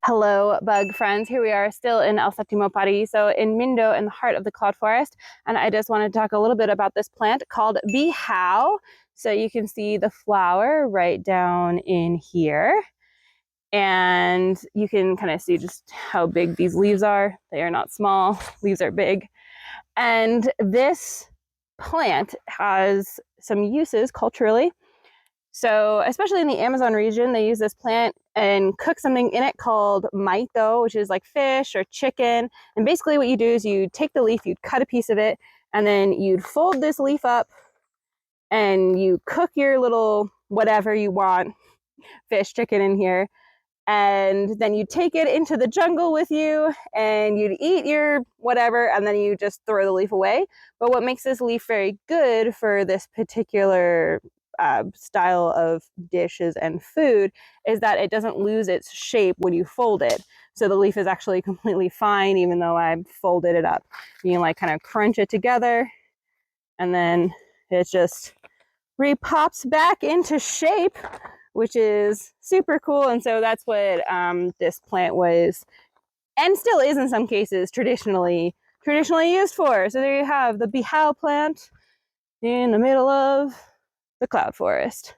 Hello, bug friends. Here we are still in El Séptimo Paraíso in Mindo in the heart of the cloud forest. And I just wanted to talk a little bit about this plant called Beetle. So you can see the flower right down in here. And you can kind of see just how big these leaves are. They are not small, leaves are big. And this plant has some uses culturally. So, especially in the Amazon region, they use this plant and cook something in it called maito, which is like fish or chicken. And basically, what you do is you take the leaf, you'd cut a piece of it, and then you'd fold this leaf up and you cook your little whatever you want, fish, chicken in here. And then you take it into the jungle with you and you'd eat your whatever, and then you just throw the leaf away. But what makes this leaf very good for this particular style of dishes and food is that it doesn't lose its shape when you fold it. So the leaf is actually completely fine, even though I folded it up. You can like kind of crunch it together and then it just re-pops back into shape, which is super cool. And so that's what this plant was, and still is in some cases, traditionally used for. So there you have the Beetle plant in the middle of the cloud forest.